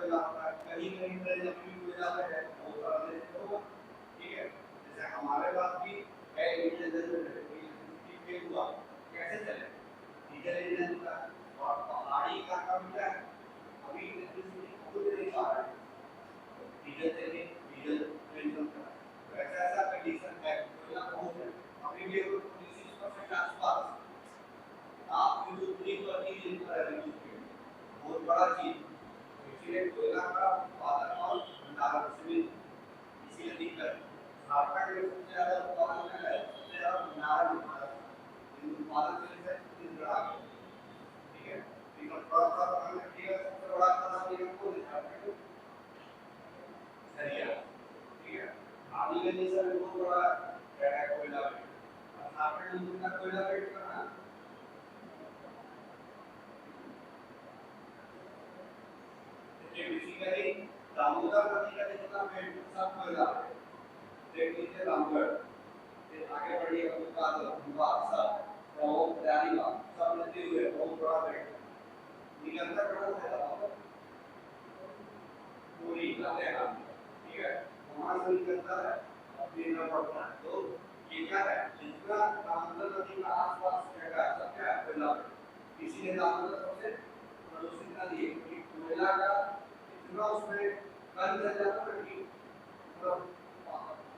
कोयला होता है, कहीं कहीं पर जमीन कोयला है बहुत सारा देश होगा, ठीक है। जैसे हमारे पास भी है इंजन जनरेटर हुआ कैसे चले, डीजल इंजन का, और पहाड़ी इलाका में क्या है अभी इलेक्ट्रिसिटी खुद नहीं पा रहा है, डीजल से डीजल इंजन का ऐसा ऐसा कंडीशन है, कोयला बहुत है अभी भी 26% आसपास आप जो 3 बहुत बड़ा चीज, इसलिए कोयला का उत्पादन और भंडारण से इसीलिए दिक्कत झारखंड में सबसे ज्यादा उत्पादन है, सबसे ज्यादा भंडारण उत्पादन से बड़ा है, ठीक है। लेकिन थोड़ा सा हमने किया सबसे बड़ा खाता निगम को झारखंड सरिया, ठीक है। आदि के जैसा बहुत बड़ा है कोयला में, झारखंड में का कोयला पेट करना बेसिकली दामोदर नदी का जितना पेट सब कोयला है, देखिए रामगढ़ से आगे बढ़िए उत्पाद विभाग सब बहुत तैयारी सब नदी हुए बहुत बड़ा पेट निरंतर ग्रोथ है पूरी लातेहार, ठीक है। वहां से निकलता है अपने न पड़ता है, तो ये क्या है जितना दामोदर नदी का आसपास जगह सब क्या है कोयला, इसीलिए दामोदर सबसे प्रदूषित नदी है क्योंकि कोयला का इतना उसमें कल चल जाता है कि मतलब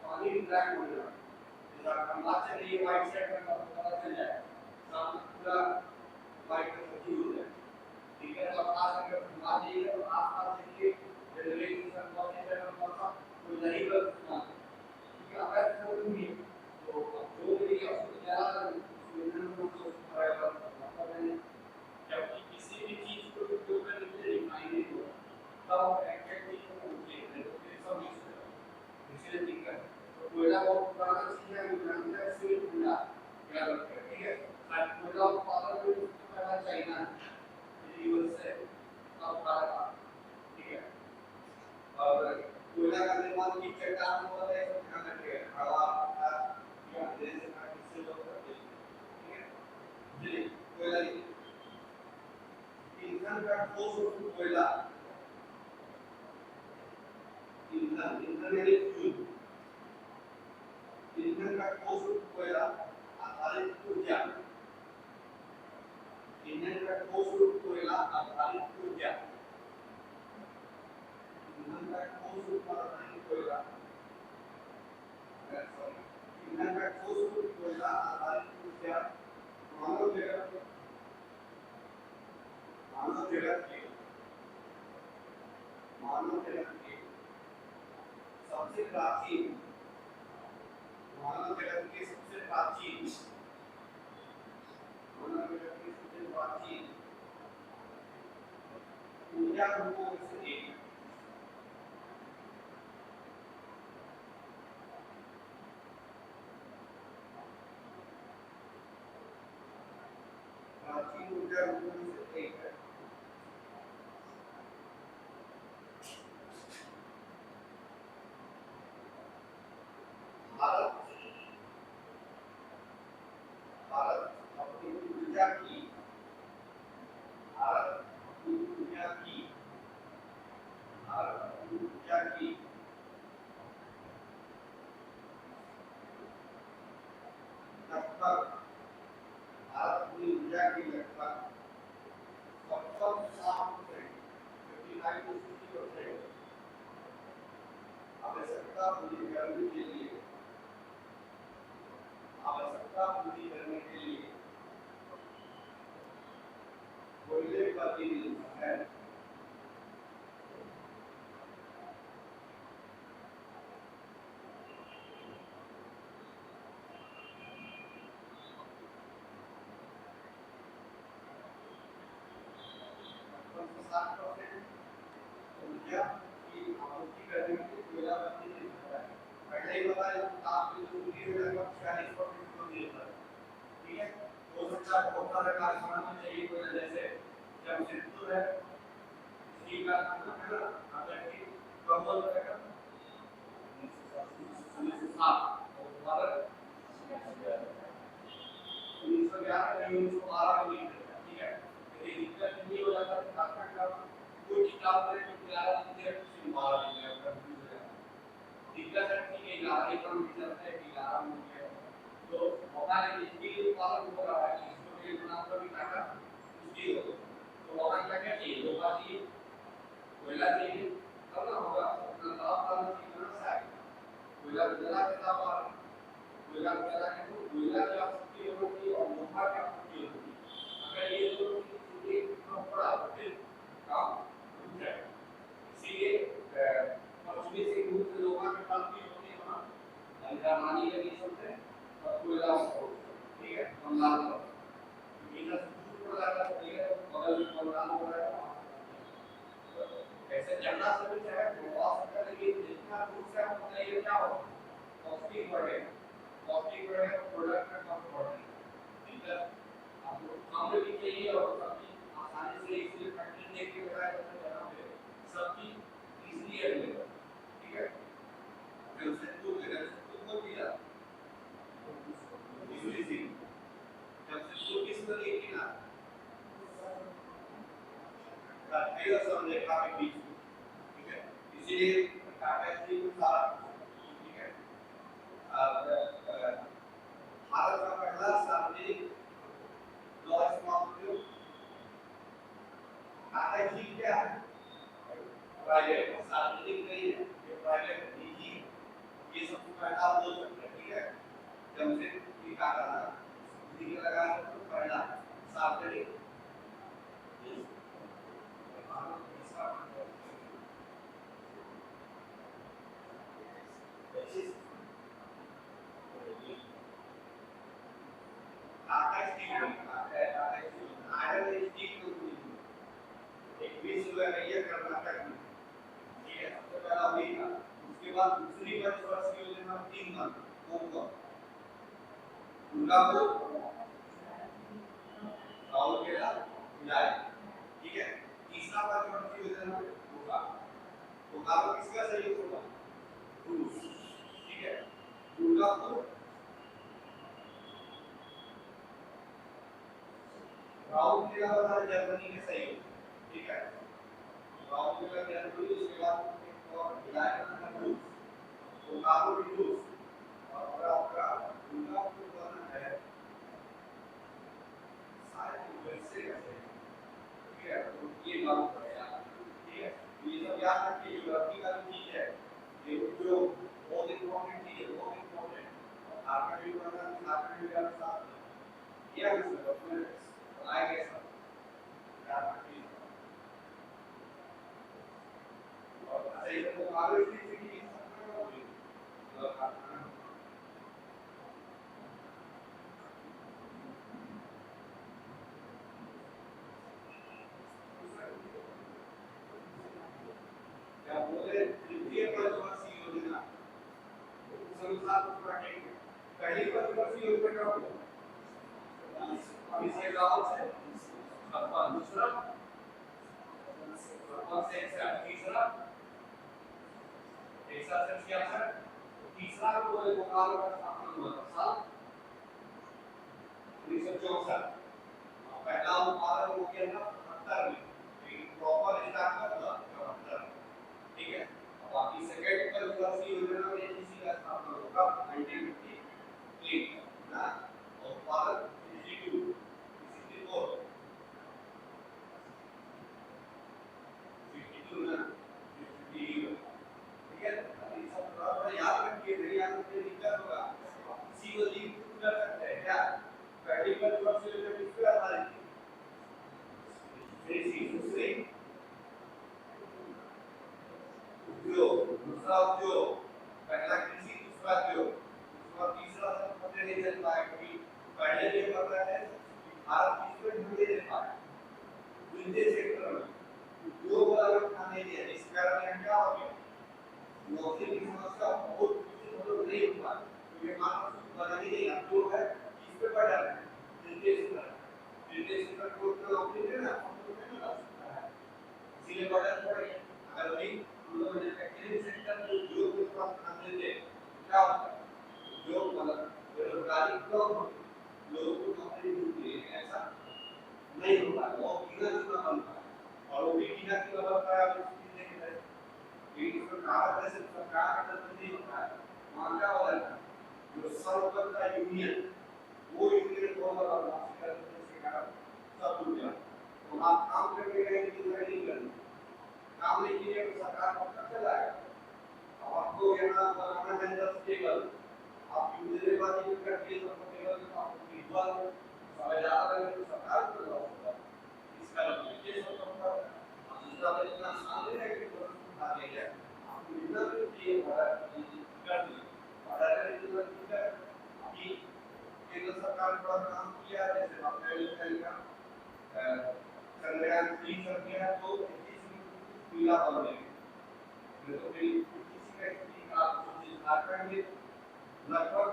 पानी ब्लैक हो जाता है, जैसा कमला चलिए वाइट साइड में पता चल जाए सामने पूरा वाइट का सब्जी हो जाए, ठीक है। तो खास करके कमला चाहिए तो आसपास देखिए रेलवे बहुत जगह पर कोई नहीं करता, ठीक है। अगर नहीं तो जो भी उसको ज्यादा सुविधा को पड़ेगा जबकि किसी भी चीज को उपयोग करने के लिए रिफाइनरी हो तब एक्चुअली सब इसलिए दिक्कत है। तो कोयला बहुत पुराना चीज है, जानते हैं सिविल कोयला याद रखें, ठीक है। कोयला उत्पादन में पहला चाइना है, यूएस से अब भारत, ठीक है। और कोयला का निर्माण की चट्टान होता है सब ध्यान रखिएगा, हवा या जैसे किससे लोग करते हैं, ठीक है। चलिए कोयला ईंधन का ठोस रूप कोयला, ईंधन यानी फ्यूल, ईंधन का ठोस रूप कोयला आधारित ऊर्जा, ईंधन का ठोस रूप कोयला आधारित ऊर्जा, ईंधन का ठोस रूप आधारित कोयला, ईंधन का ठोस रूप कोयला आधारित ऊर्जा मानव जगत के सबसे प्राचीन, मानव जगत के सबसे प्राचीन ऊर्जा रूपों में से एक है। प्राचीन ऊर्जा रूपों में से एक है। भारत अपनी ऊर्जा की आवश्यकता पूरी करने के लिए कोयले का निर्माण है। ऊर्जा की आपूर्ति करने के लिए कोयला निर्भर है। पहले ही बताया ताप की दूरी लगभग 40% को निर्भर है, ठीक है। हो सकता है बहुत सारे कारखाना में चाहिए कोयला, जैसे जमशेदपुर है स्टील कारखाना है ना, अगर कि कब बोल रहेगा 1907 और भारत 1911 में, ठीक है। यदि दिक्कत नहीं हो जाता तो कारखाना का कोई किताब में 11 मुझे सिंबल है कंफ्यूज है दिक्कत है कि 11 एकदम चलता है 11 मुझे तो होगा नहीं इसकी पालन हो रहा है इसको ये गुना पर भी काटा उसकी हो तो होगा क्या क्या चाहिए होगा चाहिए कोयला चाहिए तब ना होगा अपना लाभ पालन की व्यवस्था है कोयला जला के लाभ पालन कोयला जला के तो कोयला की आवश्यकता होगी और लोहा की आवश्यकता होगी अगर ये दोनों एक बड़ा फिर काम रुक जाएगा इसीलिए उसमें से कुछ लोहा के पास भी होते हैं वहाँ अंदरमानी लगी सबसे और कोयला ठीक है हम लाभ कर इधर दूर पड़ जाता है ठीक है बगल में कोयला हो रहा है ऐसे जलना सब चाहे तो आ सकता है लेकिन जितना दूर से हम बताइए क्या हो कॉस्टिंग बढ़ेगा कॉस्टिंग बढ़ेगा प्रोडक्ट का कम बढ़ेगा ठीक है आपको कम भी चाहिए और सब्जी आसानी से इसलिए फैक्ट्री देख के बताया जाता है जहाँ पे सब्जी इजीली अवेलेबल ठीक है फिर उससे तो दिया इजीली सी जब से तो किस तरह की ना ये समझे काफी बीच ठीक है इसीलिए कैपेसिटी को सारा ठीक है भारत का पहला सार्वजनिक लॉ स्मॉल कैपेसिटी क्या है प्राइवेट सार्वजनिक नहीं है ये प्राइवेट निजी ये सब पहला बोल सकते हैं ठीक है जब से ये क्या करना ठीक लगा तो पहला सार्वजनिक उसके बाद दूसरी पंचवर्षीय योजना 3 मंथ कौन दुर्गापुर राहुल केला जाए ठीक है तीसरा पंचवर्षीय योजना होगा दुर्गापुर किसका सहयोग होगा रूस ठीक है दुर्गापुर राहुल केला वाला जर्मनी के सहयोग ठीक है राहुल केला जर्मनी उसके बाद और विलायत रूस दुर्गापुर रूस और आपका दुर्गापुर वाला है सारे वैसे ठीक है तो ये बात ठीक है ये सब याद रखिए ज्योग्राफी का चीज है ये जो बहुत इंपॉर्टेंट चीज है बहुत इंपॉर्टेंट आपका भी पढ़ना आपका भी याद साथ ये है डॉक्यूमेंट्स आएंगे सब याद रखिए और सही तो आगे की चीज क्या बोले तृतीय पंचवर्षीय योजना संसार पढ़ेंगे पहली पंचवर्षीय योजना का इसके गांव से दूसरा से तीसरा ऐसा से क्या है तीसरा को मुकाबला का स्थापना हुआ था साल 1964 पहला मुकाबला हो गया था 78 में लेकिन प्रॉपर स्टार्ट हुआ 74 ठीक है अब बाकी सेकंड पंचवर्षीय योजना में एनजीसी का स्थापना होगा 1958 ना और भारत इंस्टीट्यूट 62 ना ठीक है सब थोड़ा याद रखिए नहीं याद रखिए दिक्कत होगा इसी को लिंक कर सकते हैं क्या पहली पंचवर्षीय योजना किस पे आधारित थी दूसरी उद्योग दूसरा उद्योग पहला कृषि दूसरा उद्योग और तीसरा सब पता नहीं चल पाया क्योंकि पहले ये पता है भारत किसमें ढूंढे नहीं पाया विदेश सेक्टर में उद्योग वाला खाने दिया इस कारण क्या हो गया नौकरी की समस्या बहुत मतलब नहीं हुआ क्योंकि मानव बना ही नहीं अब जो है इस पे पड़ रहा है निर्देश पर कोई नौकरी दे ना तो नहीं मिल सकता है इसीलिए बर्डन पड़ गया अगर वही लोग मैन्युफैक्चरिंग सेक्टर में उद्योग के पास ध्यान देते क्या होता है उद्योग मतलब बेरोजगारी कम होती लोगों को नौकरी मिलती है ऐसा नहीं होता वो बिना चुना बनता है और वो भी बिना चुना बनता है सरकार जैसे सरकार का नहीं होता है, मांगा वाला जो सर्वोच्च यूनियन, वो यूनियन को सब टूट गया। तो आप काम करके गए लेकिन नहीं करना, काम नहीं किए तो सरकार को पता चला है। अब आपको यहाँ बनाना है 10 टेबल, आप यूनियन वाली करके सब टेबल आपको विद्वान समय ज़्यादा लगे तो सरकार को लगा होगा। इसका ये सब तो दूसरा तो इतना आसान है कि तुरंत आ गया, आपको इतना भी चाहिए कर दिया और अगर इतना ठीक है अभी केंद्र सरकार ने बड़ा काम किया है, जैसे आपने का चंद्रयान 3 कर दिया तो पीला बन गया, तो फिर किसी का किसी का झारखंड में लगभग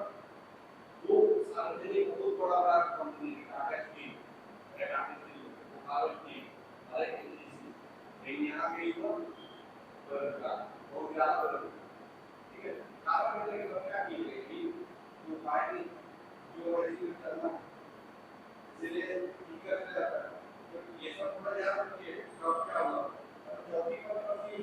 2 सार्वजनिक बहुत बड़ा कंपनी टाटा स्टील भारत की अलग लेकिन यहाँ के युवा बहुत ज़्यादा ठीक है, कारण में क्या की गई जो पार्टी जो ऐसी करना इसलिए टिकट जाता है, तो ये सब थोड़ा याद रखिए कब क्या हुआ चौथी पर सही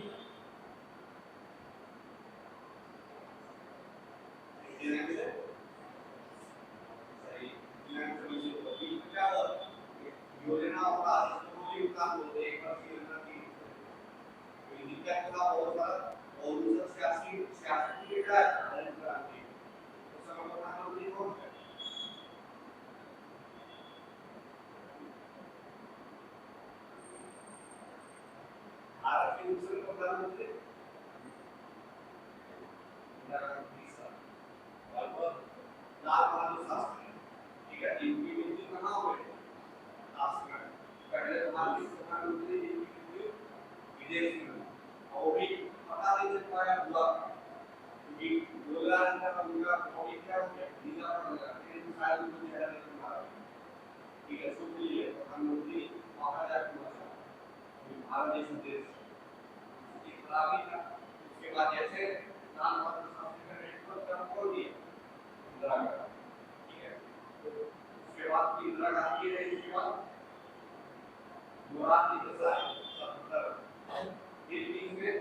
क्या योजना होगा काम होते हैं योजना की दिक्कत का बहुत सारा और दूसरा सियासी के क्या है तो सब प्रधानमंत्री कौन है भारत के दूसरे प्रधानमंत्री लाल बहादुर शास्त्री, ठीक है, इनकी मृत्यु कहाँ हुई पहले प्रधानमंत्री विदेश में और भी पता नहीं चल पाया हुआ क्योंकि योगदान का उनका बहुत क्या हो गया नीला पड़ गया लेकिन शायद उनको चेहरा नहीं मारा, ठीक है, सो लिए प्रधानमंत्री वहाँ जाकर भारत देश की खराबी था। उसके बाद जैसे लाल बहादुर शास्त्री का नेतृत्व कर खोल दिया इंदिरा गांधी, ठीक है, उसके बाद इंदिरा गांधी रही, उसके बाद मुराद देसाई दिल्ली में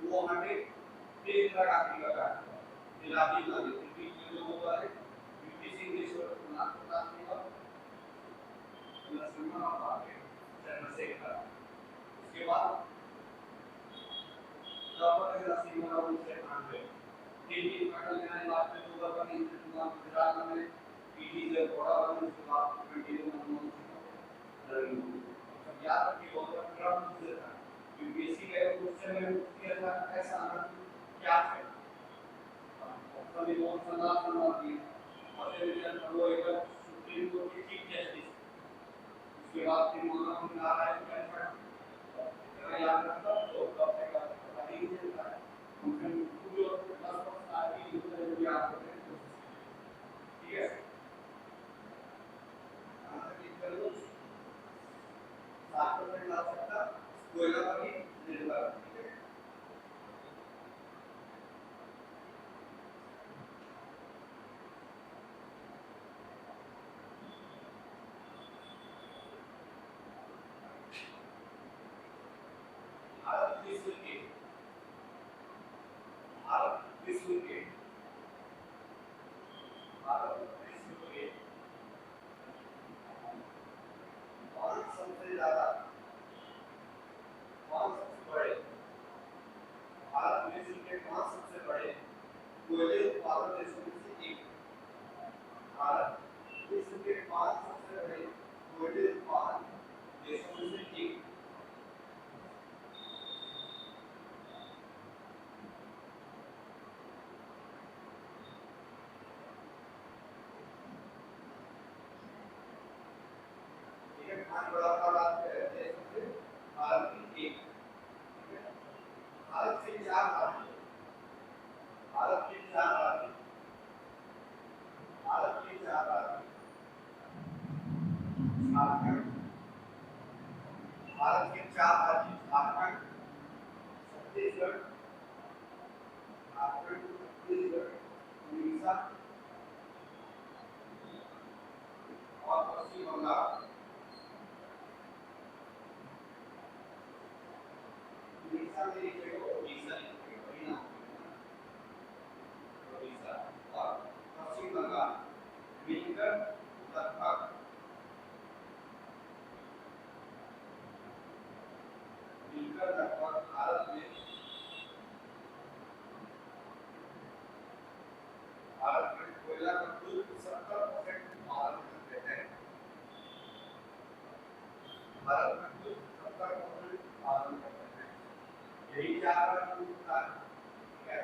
वो हमें इंदिरा गांधी का राजीव गांधी दिल्ली के लोगों द्वारा ब्रिटिश इंग्लिश और चंद्रशेखर, उसके बाद दिल्ली अटल बिहारी वाजपेयी को बनी गुजरात में पीडी से बड़ा बनी उसके बाद मनमोहन सिंह याद रखिए बहुत क्रम से था यूपीएससी का क्वेश्चन में किया था ऐसा क्या है सभी बहुत संवाद की और टेलीविजन पर वो एक सुप्रीम कोर्ट के चीफ जस्टिस, उसके बाद फिर मनमोहन नारायण का याद रखता तो डॉक्टर का पता नहीं चलता है उनके पूरे 10 वर्ष आगे यूजर याद करते हैं, ठीक है, ला सकता कोयला पर ही निर्भर, ठीक है, भारत विश्व के पांच सबसे ज्यादा भारत विश्व के 5 सबसे बड़े कोयले उत्पादक देशों में से एक, भारत विश्व के 5 सबसे बड़े कोयले उत्पादक देशों में से एक, ठीक है, 5 बड़ा बात है भारत की एक, भारत के 4 राज्य, भारत के 4 राज्य, भारत के 4 राज्य झारखंड, भारत के 4 राज्य झारखंड, छत्तीसगढ़, उड़ीसा और पश्चिम बंगाल, उड़ीसा में एक जगह उड़ीसा कोयला का कुल 70% भारत में रहता है। भारत में कुल 70% भारत में रहता है। यही 4 होता है। ठीक है।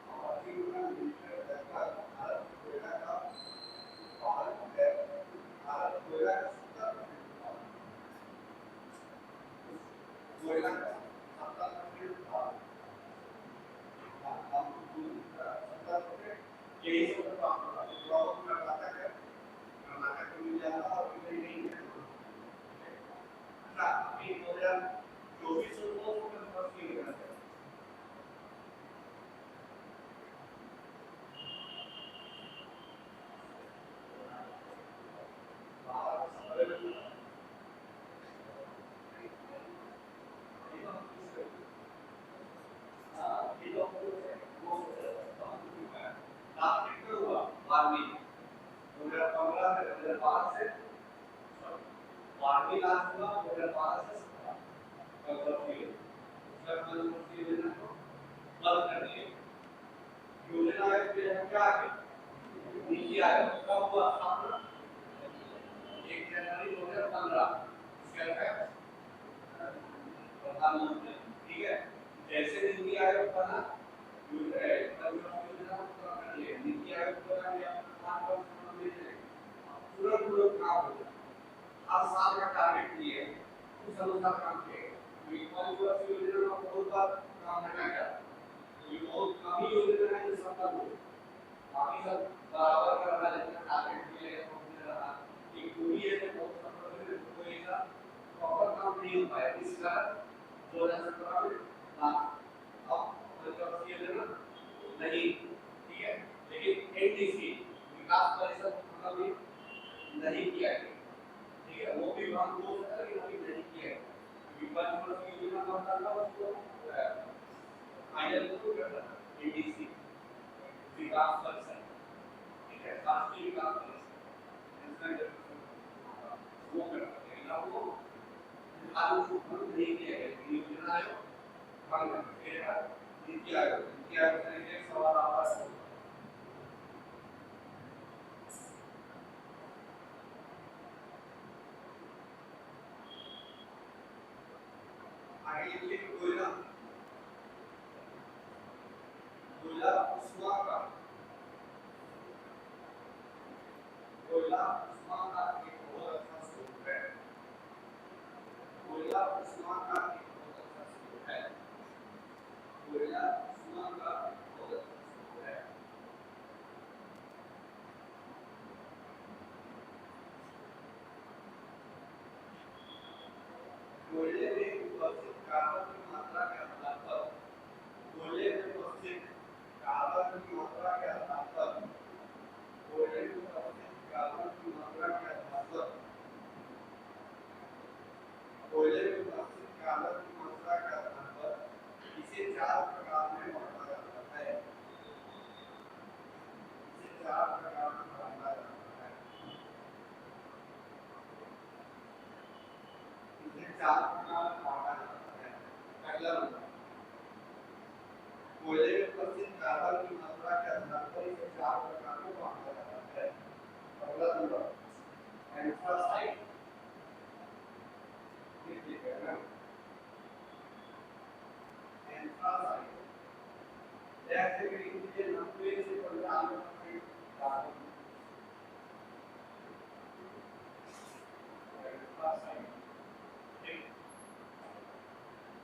और अभी भारत कोयला का भारत है। भारत कोयला का 70% कोयला का 70% भारत यही सब प्रॉब्लम कर्नाटक है। कर्नाटक में जाता और इधर नहीं है। अच्छा अभी 2024 को फर्स्ट की गणना है। ठीक है। जैसे नीति आयोग बना नीति आयोग तुरंत काम होगा। हर साल का टारगेट दिए उस अनुसार काम किया योजना में बहुत बार काम हटा गया। ये बहुत कम ही योजना है जो सफल हुई। बाकी सब बराबर कर रहा है लेकिन टारगेट दिए एक पूरी है जो बहुत सफल हुई कोई ऐसा प्रॉपर काम नहीं हो पाया। इस कारण 2017 में अब योजना नहीं। ठीक है। लेकिन एनडीसी विकास परिषद भी नहीं किया गया। ठीक है। वो भी हम बोल सकते हैं कि वो भी नहीं किया है। विपक्ष की योजना का मतलब उसको फाइनल को करना एनडीसी विकास परिषद। ठीक है। राष्ट्रीय विकास परिषद वो करना लेकिन अब वो नहीं किया गया। योजना आयोग नीति आयोग से एक सवाल आ रहा है। आगे ये कोयला उष्मा का एक बहुत अच्छा स्रोत है। कोयला उष्मा का एक बहुत अच्छा स्रोत है। कोयला उष्मा का बहुत अच्छा स्रोत है। कोयले में उपस्थित कार्बन की मात्रा के आधार पर कोयले में उपस्थित कार्बन की मात्रा के आधार पर कोयले में उपस्थित कार्बन की मात्रा के आधार पर कोयले में उपस्थित कार्बन की मात्रा के आधार पर इसे 4 प्रकार में बांटा जाता है। इसे 4 प्रकार में बांटा जाता है। इसे 4 प्रकार में बांटा जाता है। पहला नंबर कोयले में उपस्थित कार्बन की मात्रा के आधार पर इसे 4 प्रकार में बांटा जाता है। पहला नंबर एंथ्रासाइट जैसे कि इनके 90 से 95% कार्बन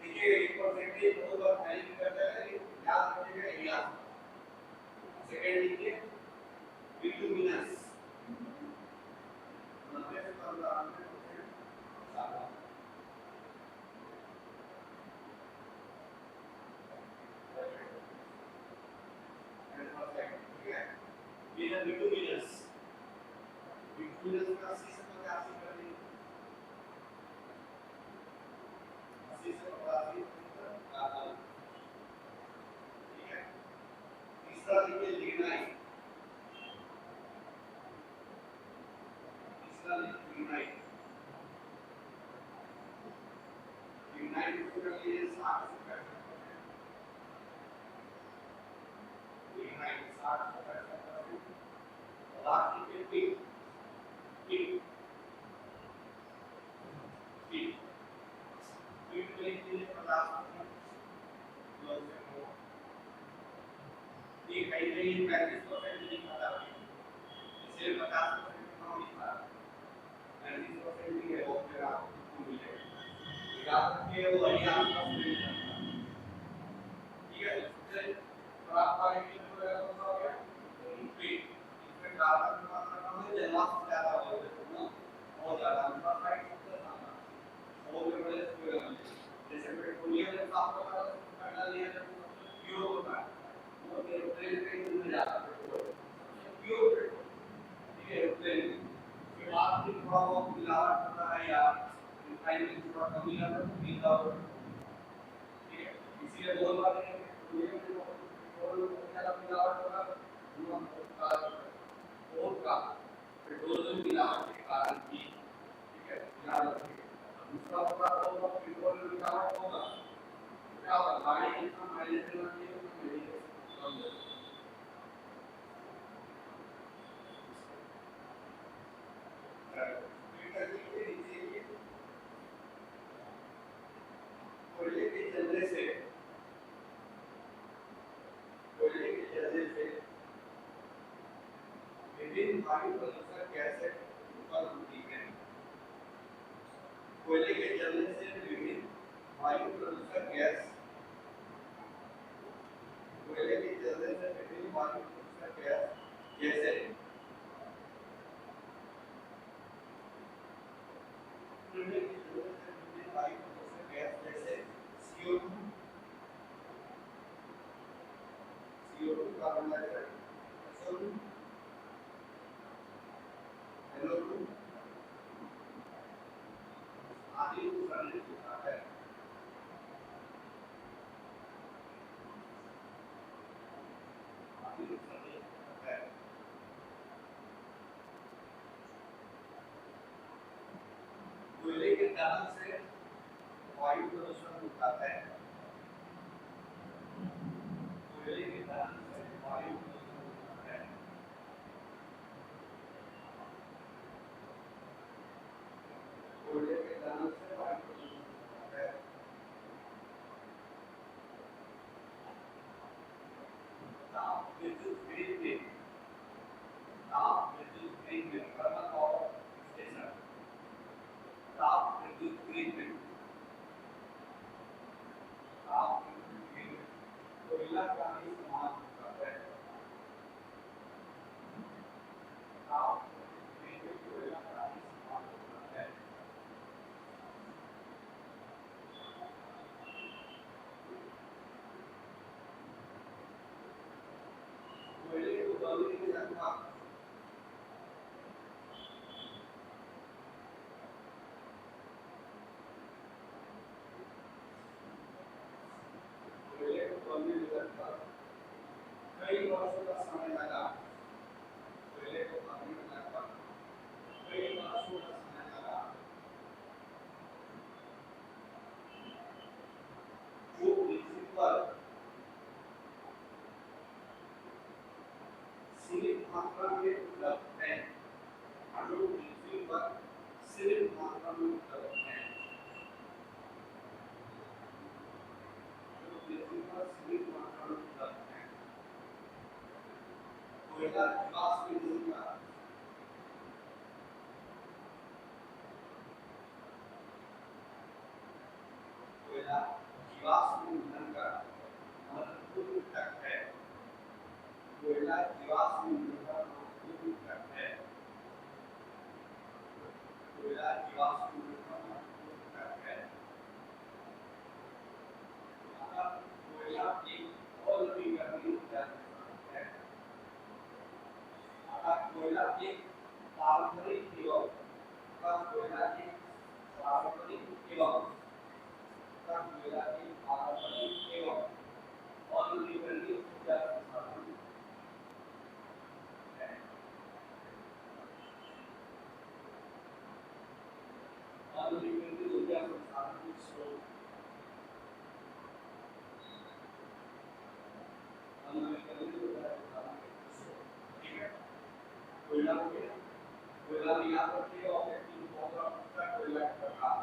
देखिए 1% बहुत बार टाइम करता है याद रखिएगा एरिया। सेकंड लिखिए बिटुमिनस 90 से 95% कार्बन। ठीक है। बिटुमिनस का 80 से 85 कर दीजिए। 80 से 85 कार्बन। ठीक है। तीसरा लिखिए लिग्नाइट। लिग्नाइट लिग्नाइट को कर लिए 60 से 65%। कोयले के जलने से विभिन्न वायु प्रदूषक गैस कोयले के जलने से विभिन्न वायु प्रदूषक गैस जैसे कोयले के जलने से विभिन्न वायु प्रदूषक गैस जैसे CO2 carbon dioxide SO2 NO2 आदि उत्सर्जित होता है। कोयले के दहन से वायु प्रदूषण होता है। कोयले के दहन से वायु प्रदूषण होता है। कोयले के दहन से वायु प्रदूषण होता है। ताप विद्युत ग्रिड में थर्मल पावर स्टेशन ताप विद्युत ग्रिड में कोयला का ही इस्तेमाल होता है। ताप विद्युत ग्रिड में कोयला का ही इस्तेमाल होता है। कोयले को जलने के अथवा कई वर्षों का समय लगा। कोयले को पाने में लगभग कई वर्षों का समय लगा। जो पृथ्वी पर सीमित मात्रा में उपलब्ध है, जो पृथ्वी पर सीमित मात्रा में उपलब्ध है, जो पृथ्वी पर सीमित मात्रा में उपलब्ध है। कोयला जीवाश्म ईंधन का कोयला जीवाश्म ईंधन का महत्वपूर्ण घटक है। कोयला जीवाश्म ईंधन का महत्वपूर्ण घटक है। कोयला जीवाश्म ईंधन का महत्वपूर्ण घटक है। कोयला एक और नवीकरणीय ऊर्जा है। कोयला एक पारंपरिक एवं कोयला एक पारंपरिक एवं कोयला एक पारंपरिक एवं अनवीकरणीय ऊर्जा संसाधन है। अनवीकरणीय ऊर्जा संसाधन स्रोत अनवीकरणीय ऊर्जा संसाधन कोयला हो गया, कोयला भी याद रखिएगा और तीन बहुत बड़ा कोयला का प्रकार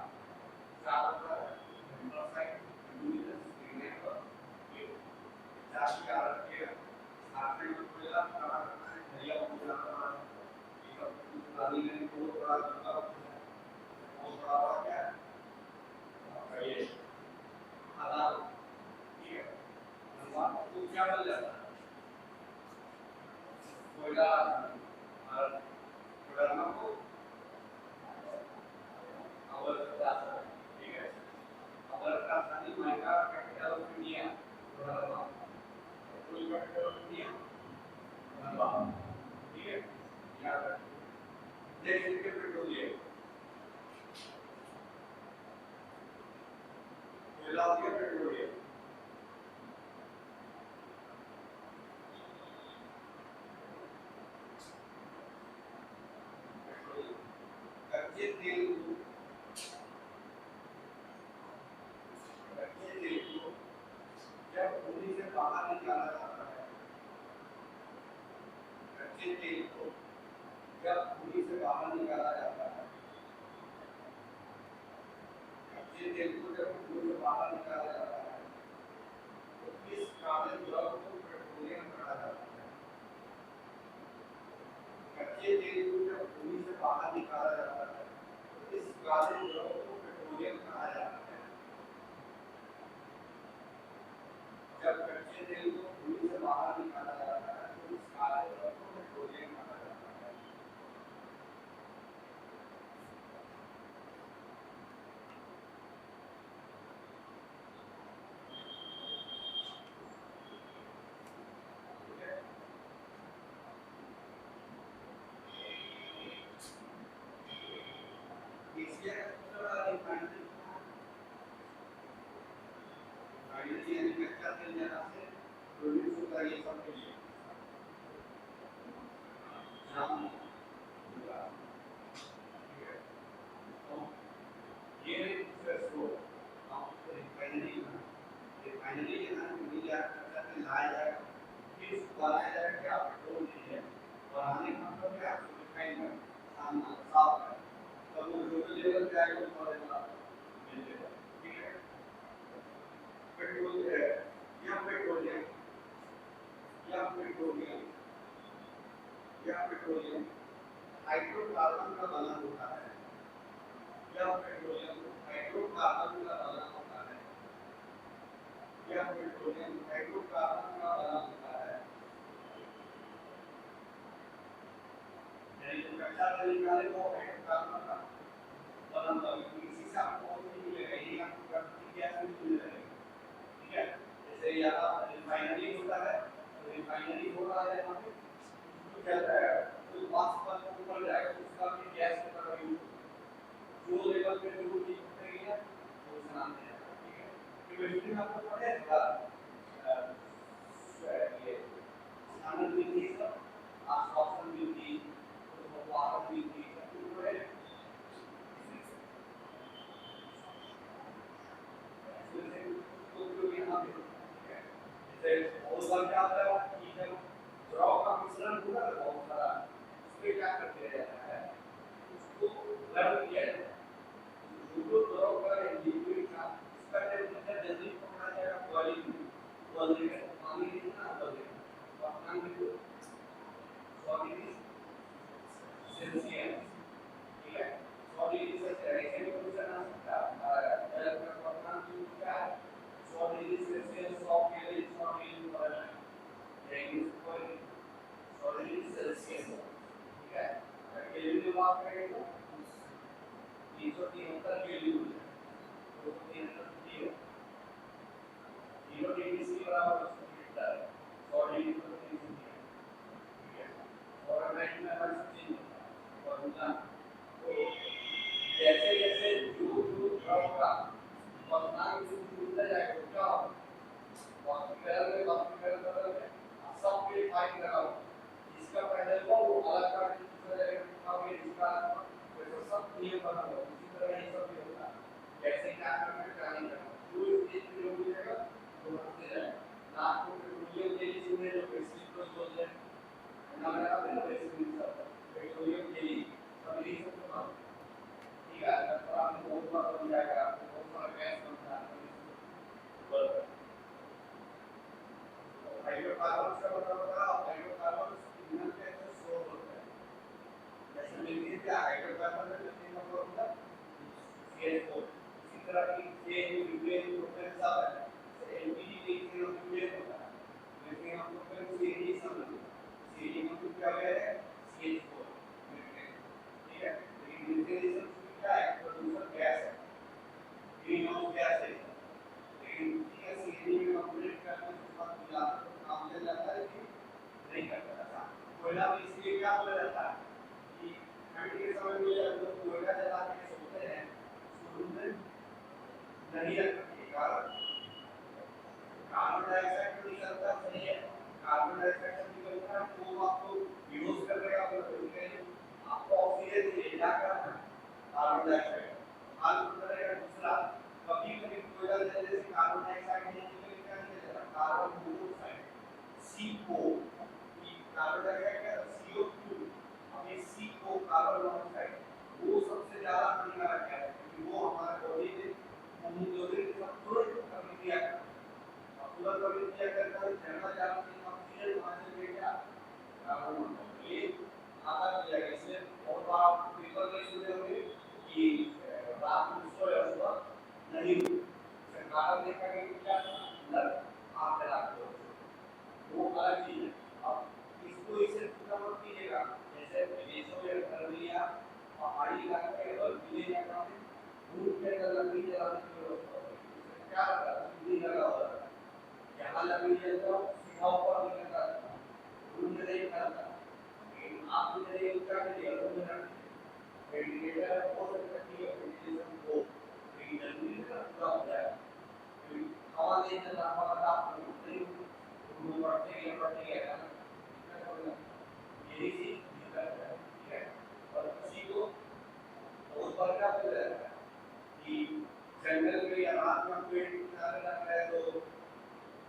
चार होता है, मोनोऑक्साइड, ल्यूमिनस, ग्रेनाइट, ये चार याद रखिएगा। साथ में कोयला प्रकार रखना है, दरिया कोयला प्रकार, ये सब नदी में बहुत बड़ा होता है, बहुत बड़ा क्या है, आपका ये आधार, ठीक है, अनुमान तो क्या बन जाता है, कोयला और कोयला को अवर जाता है, ठीक है, अवर का सानी माइका कैपिटल ऑफ इंडिया, कोयला कोई कैपिटल ऑफ इंडिया, ठीक है, याद रखिए। नेक्स्ट के पेट्रोलियम, कोयला के पेट्रोलियम, कच्चे तेल को जब भूमि से बाहर निकाला जाता है, कच्चे तेल को जब भूमि से बाहर निकाला जाता है, कच्चे तेल को जब भूमि से बाहर निकाला जाता है, तो इस काले द्रव को पेट्रोलियम कहा जाता है। कच्चे तेल को जब भूमि से बाहर निकाला जाता है, तो इस काले द्रव को पेट्रोलियम कहा जाता है। जब कच्चे तेल को भूमि से बाहर निकाला जाता है, तो इस काले द्रव को पेट्रोलियम कहा जाता है। हाइड्रोकार्बन का बना होता है, यह पेट्रोलियम हाइड्रोकार्बन का बना होता है, यह पेट्रोलियम हाइड्रोकार्बन का बना होता है। यानी जो कच्चा तेल निकाले वो हाइड्रोकार्बन का बना होता है। इसी से आपको और भी मिलेगा, यही आपको प्राकृतिक गैस भी मिल जाएगी, ठीक है। जैसे यहाँ रिफाइनरी होता है, तो रिफाइनरी हो रहा है यहाँ पे, तो कहता है तो वाष्प पर ऊपर जाएगा, उसका भी गैस की तरह यूज जो लेवल पे जो चीज उठेगी ना वो उसका नाम है, ठीक है। केमिस्ट्री में आपको पता है ये स्थानांतरण विधि सब आश्वासन विधि तो वाहक विधि तो है तो यहाँ पे जैसे बहुत बार क्या होता है कि जब द्रव का मिश्रण होता है बहुत सारा, उसमें क्या करते हैं उसको गर्म किया जाता है, जो द्रव का लिक्विड का इसका टेम्परेचर जल्दी पकड़ा जाएगा, बॉइलिंग में पानी कितना बॉइलिंग और पानी को 100 डिग्री सेल्सियस, ठीक है, 100 डिग्री सेल्सियस ऐसे भी कुछ ना सकता है, जल का तापमान क्या है 100 degree Celsius, 100 kelvin, 100 degree Fahrenheit, यानी 100 डिग्री सेल्सियस, ठीक है। केल्विन में बात करें तो 373 केल्विन हो जाएगा, 273 0 डिग्री से बराबर मिलता है 100 डिग्री पर 300, ठीक है। फॉरेनहाइट में हर चीज फॉर्मूला तो जैसे जैसे जो द्रव का क्वथनांक मिलता जाएगा क्या वाष्पीकरण में सब के फाइन लगाओ, जिसका पहले हुआ वो अलग का दूसरा जाएगा दिखाओगे, जिसका वैसे सब नियम बना हुआ इसी तरह ये सब भी होता है। जैसे क्या करना क्या नहीं करना, जो एक किलो मिलेगा वो बढ़ते जाएगा, लाख को पेट्रोलियम के लिए जो बेसिक तो बोलते हैं ना, मेरा वैसे भी सब ये न्यूक्लियर प्रोपेन सब है एलपीजी देखते हैं न्यूक्लियर होता है लेकिन हम लोग फिर सीएनजी समझ सीएनजी मतलब क्या है CH4 ठीक है लेकिन न्यूक्लियर क्या है प्रोड्यूसर गैस है ग्रीन हाउस गैस है लेकिन ठीक है सीएनजी में कंप्लीट करने के बाद ज्यादा काम चल जाता है कि नहीं करता कोयला भी इसलिए क्या बोला जाता है कि ठंड के समय में जब लोग कोयला जला के सोते हैं शुरू में नहीं रखते कारण कार्बन डाइऑक्साइड तो निकलता नहीं है कार्बन डाइऑक्साइड जब निकलता है तो वो आपको यूज करने का आपको ऑक्सीजन लेना करना कार्बन डाइऑक्साइड हाल करेगा दूसरा कभी कभी कोयला जलने से कार्बन डाइऑक्साइड नहीं निकलेगा क्या निकलेगा carbon monoxide CO carbon dioxide का CO2 अब ये CO कार्बन मोनोऑक्साइड वो सबसे ज्यादा हानिकारक है क्योंकि वो हमारे बॉडी में होमोग्लोबिन का तुरंत अभिक्रिया करता है तुरंत अभिक्रिया करता है जर्नल जाने के ऑक्सीजन वहां से लेके कार्बन मोनोऑक्साइड ये आता है इसलिए बहुत बार पेपर में सुने होंगे कि रात में सोए सुबह नहीं सरकार ने कहा कि क्या लग आग जला दो वो अलग चीज है अब इसको इसे पूरा मत कीजिएगा जैसे विदेशों में कर लिया पहाड़ी इलाके में और विलेज इलाका में दूर के लकड़ी जलाने की व्यवस्था क्या होता है बिजली लगा हुआ है यहाँ लकड़ी जलता है सीधा ऊपर निकलता है रूम में नहीं करता लेकिन आप मुझे ये क्या करिए रूम में रखिए वेंटिलेटर हो सकता है वेंटिलेशन हो लेकिन जल्दी से पूरा हो जाए हवा नहीं चल रहा हवा आप नहीं रूम बढ़ते गया यही चीज निकल रहा है ठीक है और किसी को बहुत बार क्या बोल रहा है कि जंगल में या रात में पेड़ किनारे लग रहा है तो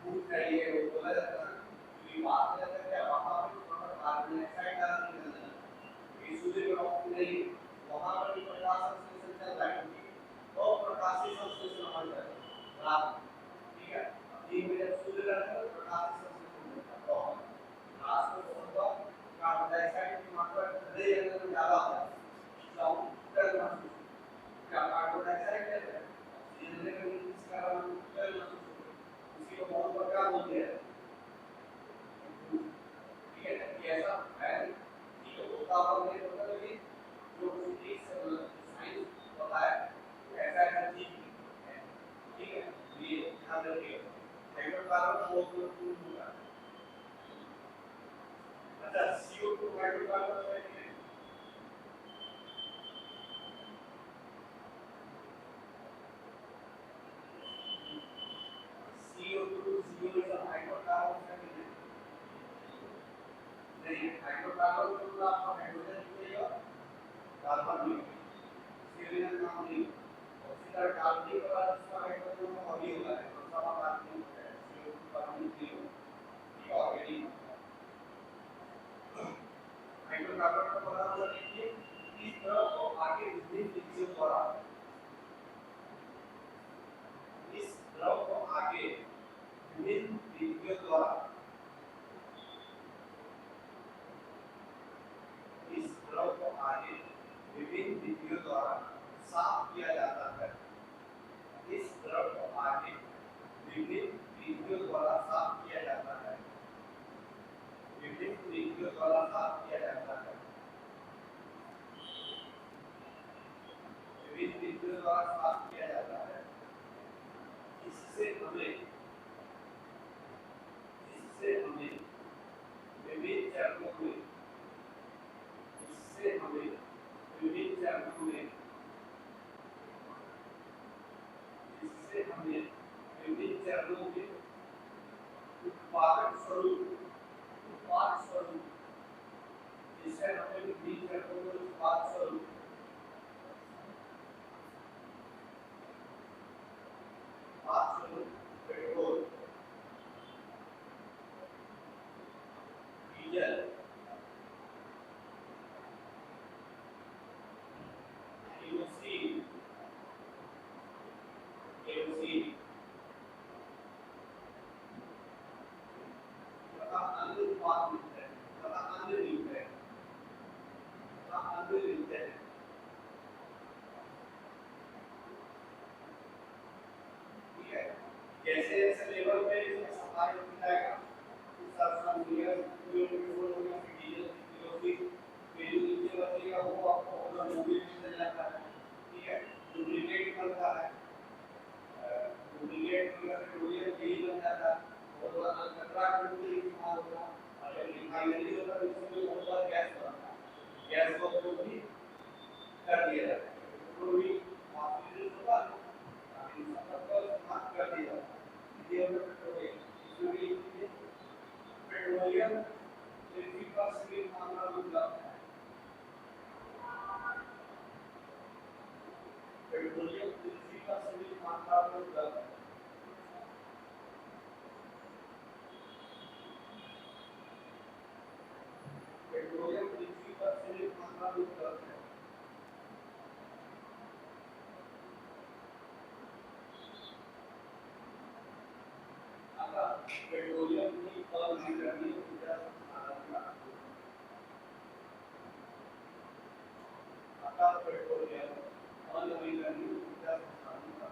फूट चाहिए वो बोला जाता है क्योंकि बात रहता है क्या वहाँ पे थोड़ा कार्बन डाइऑक्साइड डाल निकलना है ये सूर्य के रोशनी नहीं वहाँ पर भी प्रकाश संश्लेषण चल रहा है क्योंकि और प्रकाशीय संश्लेषण हो जाता है रात ठीक है दिन में जब सूर्य रहता है तो प्रकाशीय संश्लेषण होता है रात को बहुत कार्बन डाइऑक्साइड की मात्रा हृदय अंदर में ज्यादा होता है क्या कार्बन डाइऑक्साइड है ऑक्सीजन लेकर इस कारण डर महसूस उसी को बहुत बड़ा बोलते हैं ठीक है कि ऐसा है ठीक है होता नहीं होता लेकिन जो फिजिक्स साइंस होता है ऐसा है चीज है ठीक है ये ध्यान रखिए हाइड्रोकार्बन बहुत महत्वपूर्ण होता है अच्छा CO2 हाइड्रोकार्बन है CO2 is a hydrocarbon नहीं हाइड्रोकार्बन तो आपका हाइड्रोजन निकलेगा कार्बन निकलेगा सीरियल नाम नहीं ऑक्सीजन डालने के बाद उसका हाइड्रोजन अभी होगा है तो सब कार्बन होता है CO2 कार्बन निकलेगा ये ऑर्गेनिक हाइड्रोकार्बन का पता होगा देखिए इस तरह को आगे विभिन्न विधियों द्वारा इस द्रव को आगे विभिन्न विधियों द्वारा इस द्रव को आगे विभिन्न विधियों द्वारा साफ किया जाता है इस द्रव को आगे विभिन्न विधियों द्वारा साफ किया जाता है विभिन्न विधियों द्वारा साफ किया जाता है विभिन्न विधियों द्वारा साफ किया जाता है इससे हमें विभिन्न चरणों में इससे हमें विभिन्न चरणों में इससे हमें विभिन्न चरणों में उत्पाद स्वरूप इससे हमें विभिन्न चरणों में उत्पाद स्वरूप पेट्रोल डीजल केरोसिन तथा अन्य उत्पाद मिलते हैं तथा अन्य मिलते हैं जैसे जैसे लेवल पे सप्लाई होता जाएगा उस हिसाब से मिलेगा पेट्रोल हो गया डीजल की जो नीचे बचेगा वो आपको मतलब मूवी में चल जाता है। ठीक है, डुप्लीकेट बनता है, डुप्लीकेट पेट्रोलियम यही बन जाता है और थोड़ा कचरा पेट्रोल इस्तेमाल होगा और जब रिफाइनरी होता है उसमें बहुत सारा गैस बनता है, गैस को उपयोग भी कर दिया जाता है। पेट्रोल भी ऑक्सीजन होता है लेकिन सबका इस्तेमाल कर दिया जाता है। ये होता है पेट्रोलियम, इसमें पेट्रोलियम 30% मात्रा में उपलब्ध है। पेट्रोलियम 30% मात्रा में उपलब्ध है। पेट्रोलियम 30% मात्रा में उपलब्ध है। पेट्रोलियम की अनवीकरणीय ऊर्जा संसाधन का पेट्रोलियम अनवीकरणीय ऊर्जा संसाधन का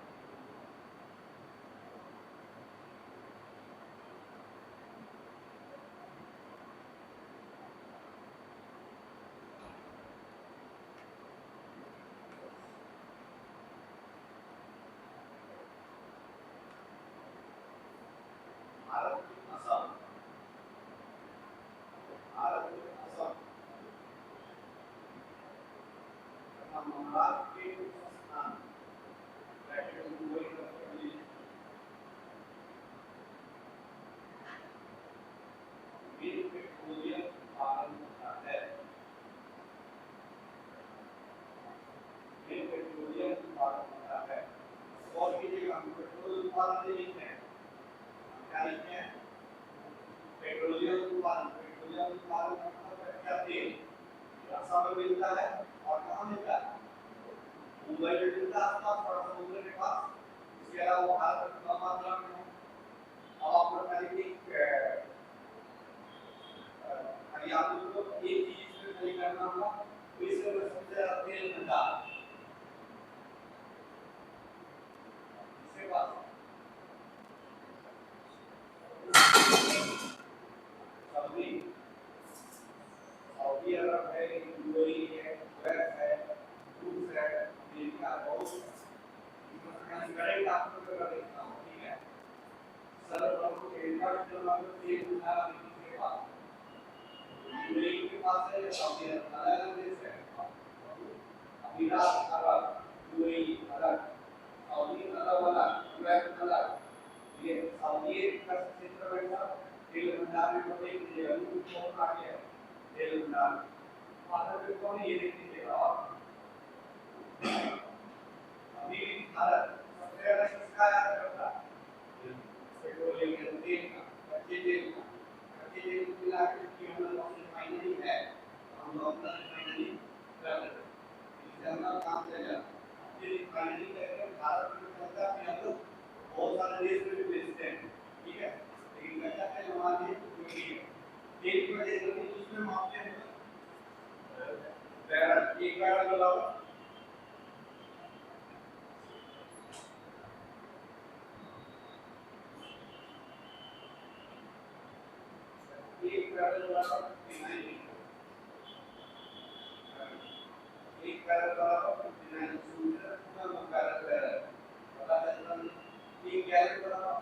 पेट्रोलियम उत्पादन तेल रक्षा में मिलता है और कहाँ मिलता है? मुंबई में मिलता है आसपास और समुद्र के पास। इसके अलावा भारत में कम मात्रा में है। अब आप लोग कहेंगे हरियाणा को एक चीज में नहीं करना होगा, विश्व में सबसे ज्यादा तेल भंडार इसके पास सऊदी अरब है, यूएई है, कुवैत है, रूस है, अमेरिका बहुत करेंगे आपको कर देता हूँ। ठीक है, सर्वप्रमुख इंटरनेशनल तेल उठाना के पास यूएई के पास है, सऊदी अरब अलग देश है, अमीरात अरब यूएई अलग, सऊदी अलग अलग, कुवैत अलग। ये सऊदी का क्षेत्र में तेल भंडार में बड़े बहुत आगे है। तेल भंडार भारत में कौन ये देखिए और अभी भारत सबसे ज्यादा किसका याद करता है? पेट्रोलियम के तेल का, कच्चे तेल का। कच्चे तेल को मिला के कीमत रिफाइनरी है, हम लोग रिफाइनरी कर रहे हैं, इससे हमारा काम चल जाता है। ये रिफाइनरी करके भारत में चलता है, हम लोग बहुत सारे देश में भी बेचते हैं। ठीक है, लेकिन कच्चा तेल हमारे लिए उपयोगी है। तेल की वजह से उसमें मापते हैं बैरल, एक बैरल लगाओ एक बैरल लगाओ एक बैरल लगाओ सूर्य पूरा बैरल बैरल पता चलता नहीं एक गैलन लगाओ।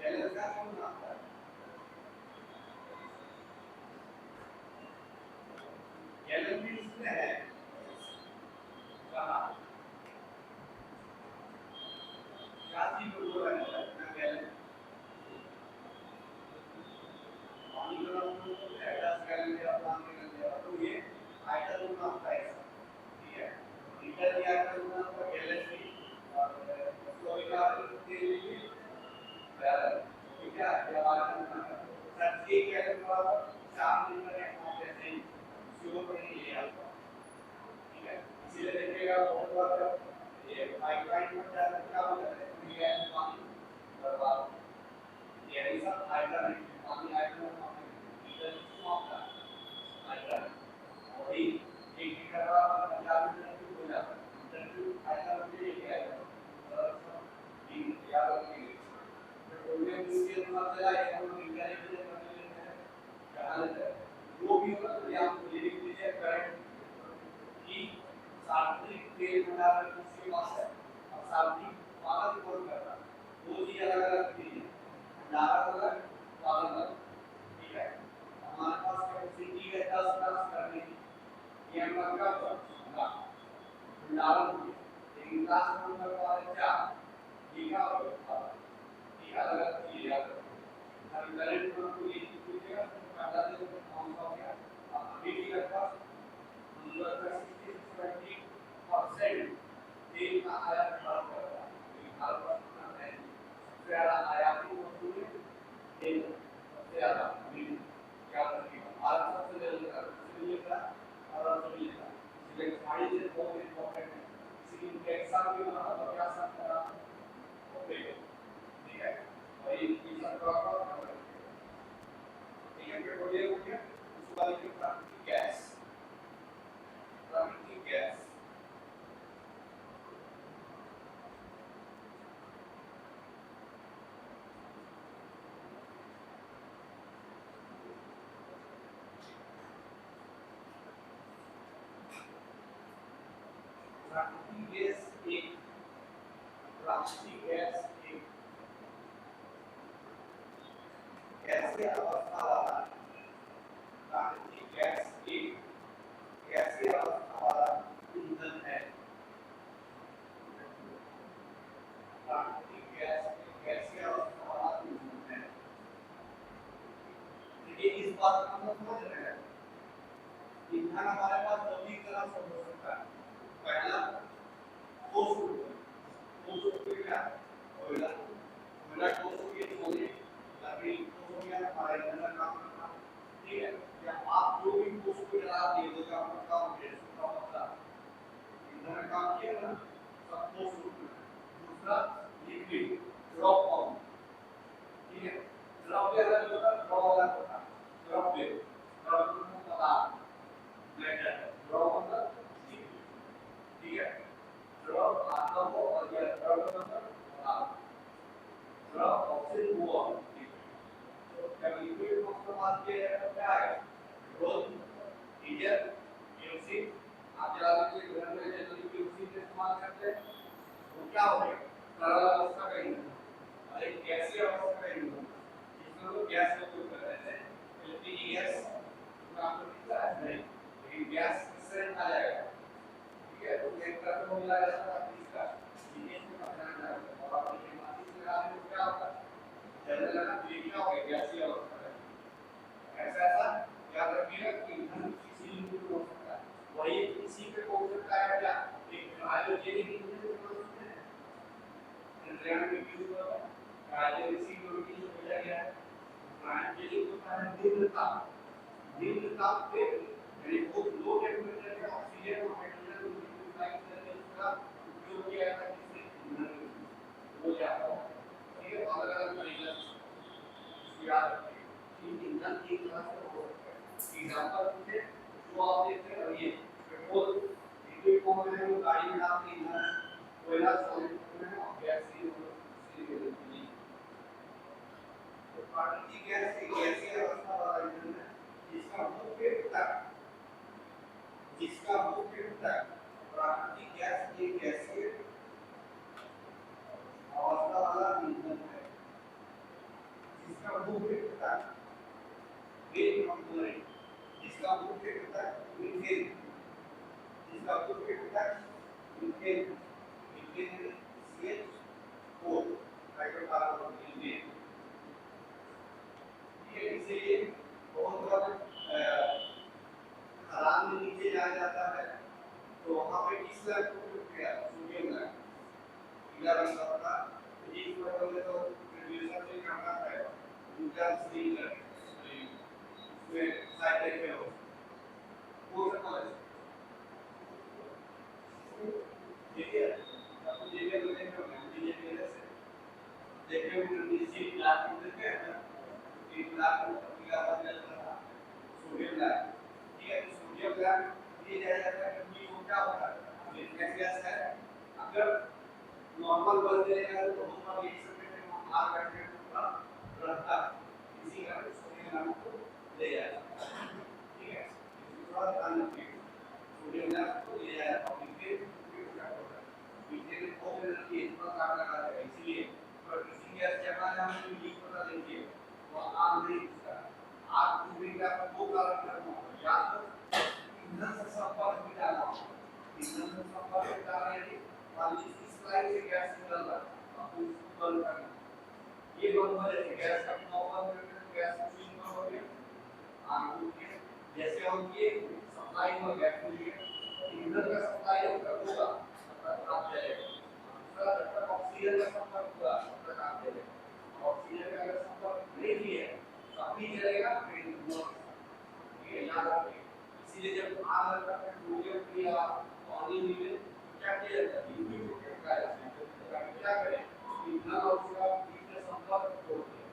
गैलन का कौन आता है? गैलन भी इसमें है कहाँ क्या चीज बोल रहा है ना? गैलन पानी का एडस गैलन या पानी का गैलन तो ये आयतन में आता है। ठीक है, लीटर या आयतन में आपका गैलन भी और तो इनका तेल भी बैरल। ठीक है, या आयतन में सर एक गैलन बराबर 4 लीटर है जैसे ही शुरू करने के लिए आपको। ठीक है, इसीलिए देखिएगा बहुत बार ये पाइपलाइन में जाने का मतलब है ये पानी बर्बाद ये सब आयतन है, पानी आयतन में लीटर मापता है। वाले चार ये क्या होगा ये अलग अलग चीज याद रखो अभी करंट को ये पूछेगा तो पहला दिन कौन सा हो गया अभी भी लगता दूसरा 60-70% तेल का आयात खराब कर रहा है भारत वर्ष में सबसे ज्यादा आयाती वस्तु है तेल सबसे ज्यादा क्या रखिएगा भारत सबसे ज्यादा और मिलेगा इसलिए खाड़ी से बहुत इंपॉर्टेंट है इसलिए इनके एग्जाम भी वहां पर क्या सब करा ओके ठीक है और ये सब का ठीक है फिर बोलिए हो गया उसके बाद ये प्राकृतिक गैस प्राकृतिक गैस एक गैसीय अवस्था वाला प्राकृतिक गैस एक गैसीय अवस्था वाला ईंधन है प्राकृतिक गैस एक गैसीय अवस्था वाला ईंधन है देखिए इस बात को हम समझ रहे हैं ईंधन हमारे पास दो तीन तरह से हो सकता है पहला ठोस क्या कोयला कोयला ठोस हो गया सोने लकड़ी ठोस हो गया हमारा ईंधन का काम करना ठीक है या आप जो भी ठोस को जला दिए तो क्या काम हो गया उसका मतलब ईंधन का काम किया ना सब ठोस रूप में दूसरा लिक्विड ड्रॉप फॉर्म ठीक है द्रव्य अलग होता है द्रव अलग होता है द्रव्य द्रव्य पदार्थ मैटर द्रव मतलब ठीक है द्रव आत्म और यह द्रव मतलब द्रव ऑक्सीजन हुआ तो जब लिक्विड को इस्तेमाल किया जाए तो क्या आएगा रोज डीजल केरोसिन आप जला लीजिए घर में जब केरोसिन का इस्तेमाल करते हैं तो क्या हो गया तरल अवस्था का ईंधन और एक गैसीय अवस्था का ईंधन जिसमें लोग गैस का उपयोग कर रहे थे एलपीजी गैस काम करता है नहीं लेकिन गैस किससे आ जाएगा ठीक है तो एक तरह से मिला जाता है इसका जीएस में पकड़ना जाएगा और आप ये माटी से लगाने में क्या होता है जलने लगा तो ये क्या हो गया गैसीय अवस्था है ऐसा याद रखिएगा कि ईंधन किसी भी हो सकता है वही किसी पे हो सकता है क्या एक हाइड्रोजन ईंधन हो सकता है इंद्रियन में यूज होता है हाइड्रोजन को यूज किया गया है हाइड्रोजन होता है निम्न ताप पे यानी बहुत लो टेम्परेचर पे ऑक्सीजन और हाइड्रोजन को यूटिलाइज करके उसका उपयोग किया जाता है जिससे ईंधन हो जाता है ठीक है अलग अलग तरीके याद रखिए कि ईंधन एक तरह से हो सकता है एग्जांपल से जो आप देखते हैं ये पेट्रोल लिक्विड फॉर्म में जो गाड़ी में डालते हैं ईंधन कोयला सॉलिड फॉर्म में और गैसीय तो प्राकृतिक गैस एक गैसीय अवस्था वाला ईंधन है जिसका मुख्य घटक प्राकृतिक गैस एक गैसीय अवस्था वाला ईंधन है जिसका मुख्य घटक मेन कंपोनेंट जिसका मुख्य घटक methane methane CH4 hydrocarbon methane ये इसीलिए बहुत बार खदान में नीचे जाया जाता है तो वहां पे किस लैब को उपयोग किया सोडियम लैब पीला रंग का होता है जिस फोटो में तो प्रोड्यूसर से करना है उनका सिलेंडर उसमें साइड में हो वो सब देखिए आपको देखिए तो देखिए देखिए निश्चित लाभ मिलते हैं एक लाख पीला बदल रहा सोडियम लैब ठीक है तो सोडियम लैब ये जाया जाता है कि वो क्या होता है ये गैस है अगर नॉर्मल बदले तो हम ये सब में आर कंटेंट पूरा रहता है इसी कारण सोडियम लैब को ले जाया ठीक है थोड़ा ध्यान रखिए सोडियम लैब को ले जाया और फिर मीथेन को एनर्जी इतना काम लगा है इसलिए पर किसी गैस जमा जाने में लीक पता देखिए वो आग नहीं होता आग बुझने का दो कारण करना या तो ईंधन से संपर्क में डालना ईंधन से संपर्क में डालने के बाद जिस स्लाइड से गैस निकल रहा है, आपको इसको बंद करना है। ये बंद हो जाए, गैस का बंद करके गैस स्विच बंद हो गया, आग रुक गया। जैसे हम ये सप्लाई हो गया खुल गया, ईंधन का सप्लाई जब तक होगा तब तक आप जलेगा, दूसरा जब तक ऑक्सीजन का संपर्क होगा तब तक आप जलेगा। ऑक्सीजन का अगर संपर्क नहीं किया तो अभी जलेगा, फिर धुआं, ठीक है, याद रखिए। इसीलिए जब आग लगता है पेट्रोलियम या पानी में क्या किया जाता है, यूवी को फेंका जाता है, तो क्या करें, ईंधन और उसका बीच में संपर्क तोड़ दें,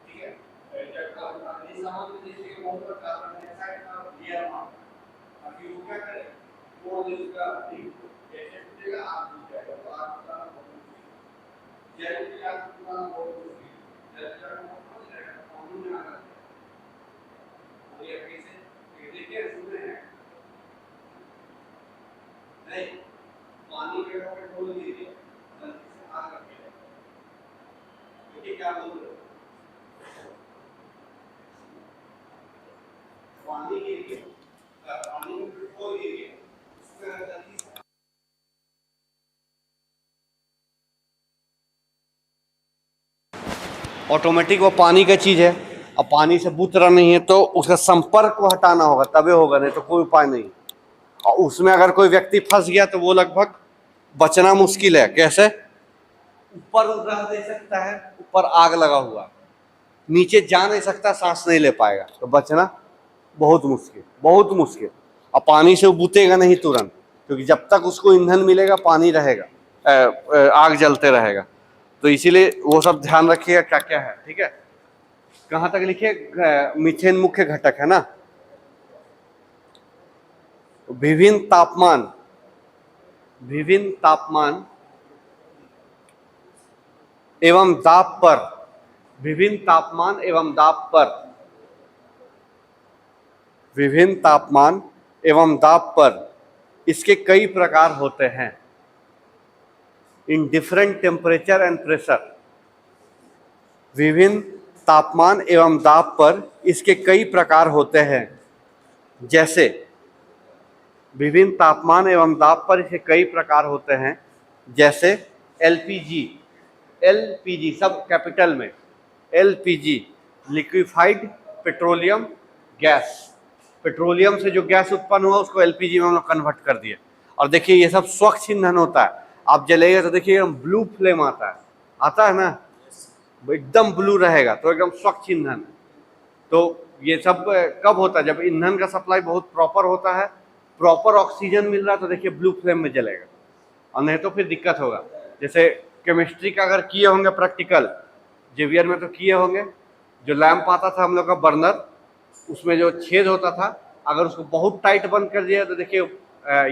ठीक है। जब अग्नि सामान में जैसे कि बहुत सारा कार्बन डाइऑक्साइड का लेयर मारता है, अभी वो क्या करें, तोड़ दे उसका लिंक को, जैसे टूटेगा आग बुझ जाएगा, तो आग बुझाना बहुत मुश्किल है। जैसे कि आग बुझाना बहुत मुश्किल है, जैसे जब हम पहुंच जाएगा पानी में आग लगता है, और ये कैसे देखिए सुन हैं नहीं, पानी के ऊपर पेट्रोल दीजिए, गलती से आग लग गया, देखिए क्या बोल रहे हो, पानी के लिए पानी में पेट्रोल दीजिए, उसमें गलती से ऑटोमेटिक वो पानी का चीज है, अब पानी से बूत रहा नहीं है तो उसका संपर्क को हटाना होगा तभी होगा, नहीं तो कोई उपाय नहीं। और उसमें अगर कोई व्यक्ति फंस गया तो वो लगभग बचना मुश्किल है। कैसे, ऊपर रह दे सकता है, ऊपर आग लगा हुआ, नीचे जा नहीं सकता, सांस नहीं ले पाएगा, तो बचना बहुत मुश्किल, बहुत मुश्किल। और पानी से वो बूतेगा नहीं तुरंत, क्योंकि जब तक उसको ईंधन मिलेगा पानी रहेगा, आग जलते रहेगा। तो इसीलिए वो सब ध्यान रखिएगा क्या क्या है, ठीक है। कहाँ तक लिखिए, मीथेन मुख्य घटक है ना। विभिन्न तापमान एवं दाब पर, विभिन्न तापमान एवं दाब पर, विभिन्न तापमान एवं दाब पर इसके कई प्रकार होते हैं। In different temperature and pressure, विभिन्न तापमान एवं दाब पर इसके कई प्रकार होते हैं। जैसे विभिन्न तापमान एवं दाब पर इसके कई प्रकार होते हैं, जैसे एलपीजी, एलपीजी सब कैपिटल में, LPG liquefied petroleum gas, petroleum से जो गैस उत्पन्न हुआ उसको एलपीजी में हम लोग कन्वर्ट कर दिए। और देखिए ये सब स्वच्छ ईंधन होता है, आप जलेगा तो देखिए एकदम ब्लू फ्लेम आता है ना, एकदम ब्लू रहेगा, तो एकदम स्वच्छ ईंधन है। तो ये सब कब होता है, जब ईंधन का सप्लाई बहुत प्रॉपर होता है, प्रॉपर ऑक्सीजन मिल रहा है, तो देखिए ब्लू फ्लेम में जलेगा, और नहीं तो फिर दिक्कत होगा। जैसे केमिस्ट्री का अगर किए होंगे प्रैक्टिकल, जेवियर में तो किए होंगे, जो लैंप आता था हम लोग का बर्नर, उसमें जो छेद होता था, अगर उसको बहुत टाइट बंद कर दिया तो देखिए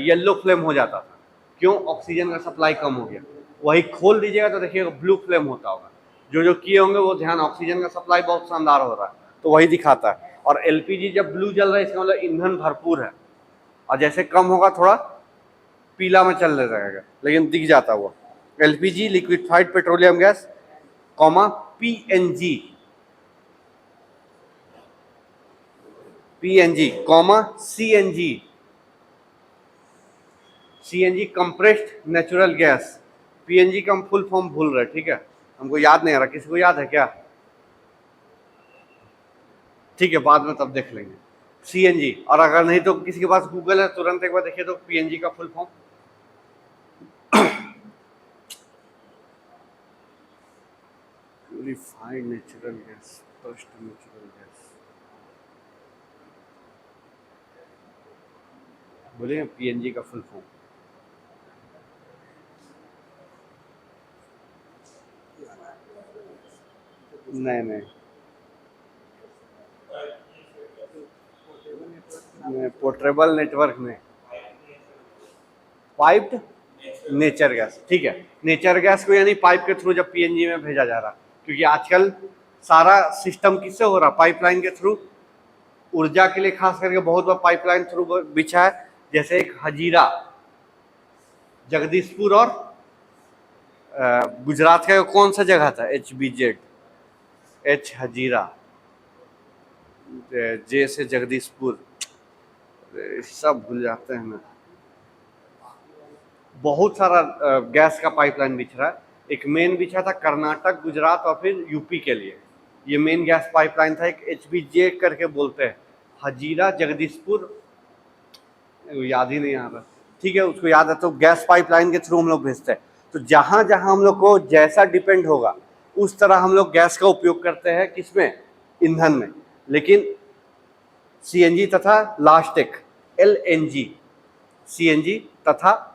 येलो फ्लेम हो जाता था, क्यों, ऑक्सीजन का सप्लाई कम हो गया। वही खोल दीजिएगा तो देखिए ब्लू फ्लेम होता होगा। जो किए होंगे वो ध्यान, ऑक्सीजन का सप्लाई बहुत शानदार हो रहा है, तो वही दिखाता है। और एलपीजी जब ब्लू जल रहा है इसका मतलब ईंधन भरपूर है, और जैसे कम होगा थोड़ा पीला में चल रहेगा, लेकिन दिख जाता हुआ। LPG liquefied petroleum gas, comma PNG, PNG comma CNG, CNG compressed natural gas. PNG का हम फुल फॉर्म भूल रहे, ठीक है, हमको याद नहीं आ रहा, किसी को याद है क्या? ठीक है, बाद में तब देख लेंगे। सीएनजी, और अगर नहीं तो किसी के पास गूगल है तुरंत एक बार देखिए तो पीएनजी का full form purified natural gas, first natural gas बोलिए, पीएनजी का फुल फॉर्म। नहीं, पोर्टेबल नेटवर्क में पाइप्ड नेचर गैस, ठीक है। नेचर गैस को यानी पाइप के थ्रू जब पीएनजी में भेजा जा रहा, क्योंकि आजकल सारा सिस्टम किससे हो रहा, पाइपलाइन के थ्रू। ऊर्जा के लिए खास करके बहुत बार पाइपलाइन थ्रू बिछा है, जैसे एक हजीरा, जगदीशपुर और गुजरात का कौन सा जगह था, HBZ, एच हजीरा, जे से जगदीशपुर, सब भूल जाते हैं ना। बहुत सारा गैस का पाइपलाइन बिछ रहा है, एक मेन बिछा था कर्नाटक, गुजरात और फिर यूपी के लिए। ये मेन गैस पाइपलाइन था। एक HBJ करके बोलते हैं, हजीरा जगदीशपुर, याद ही नहीं आ रहा, ठीक है, उसको याद है। तो गैस पाइपलाइन के थ्रू हम लोग भेजते हैं। तो जहां जहां हम लोग को जैसा डिपेंड होगा उस तरह हम लोग गैस का उपयोग करते हैं, किसमें, ईंधन में। लेकिन CNG तथा लास्ट एक LNG, CNG तथा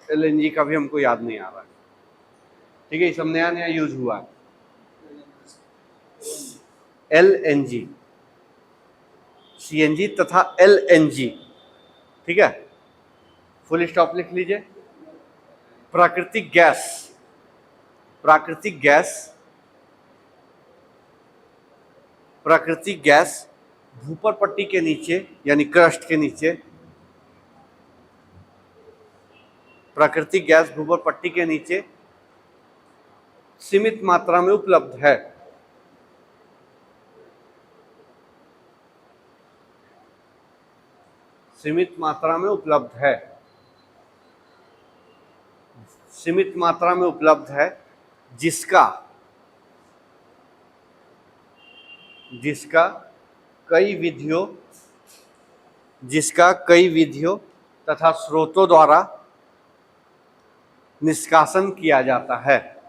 LNG का भी हमको याद नहीं आ रहा है, ठीक है, ये सब नया नया यूज हुआ है। LNG, CNG तथा LNG, ठीक है, फुल स्टॉप लिख लीजिए। प्राकृतिक गैस, प्राकृतिक गैस, प्राकृतिक गैस भूपर पट्टी के नीचे यानी क्रस्ट के नीचे, प्राकृतिक गैस भूपर पट्टी के नीचे सीमित मात्रा में उपलब्ध है। सीमित मात्रा में उपलब्ध है, सीमित मात्रा में उपलब्ध है, जिसका कई विधियों तथा स्रोतों द्वारा निष्कासन किया जाता है।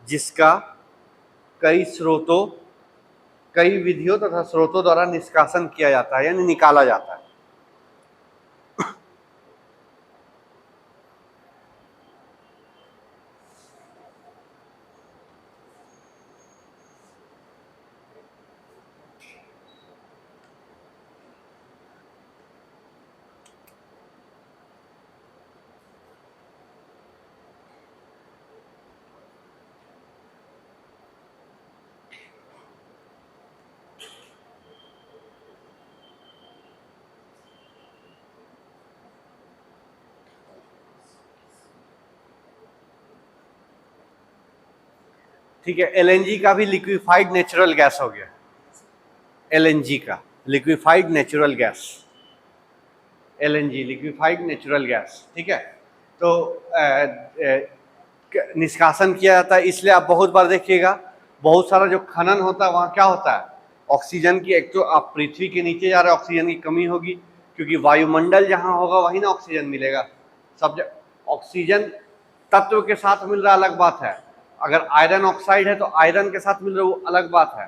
जिसका कई विधियों तथा स्रोतों द्वारा निष्कासन किया जाता है, यानी निकाला जाता है। ठीक है, LNG का भी लिक्विफाइड नेचुरल गैस हो गया। LNG का liquefied natural gas, LNG liquefied natural gas, ठीक है। तो निष्कासन किया जाता है, इसलिए आप बहुत बार देखिएगा, बहुत सारा जो खनन होता है वहाँ क्या होता है, ऑक्सीजन की, एक तो आप पृथ्वी के नीचे जा रहे, ऑक्सीजन की कमी होगी, क्योंकि वायुमंडल जहाँ होगा वहीं ना ऑक्सीजन मिलेगा। सब ऑक्सीजन तत्व के साथ मिल रहा अलग बात है, अगर आयरन ऑक्साइड है तो आयरन के साथ मिल रहा वो अलग बात है।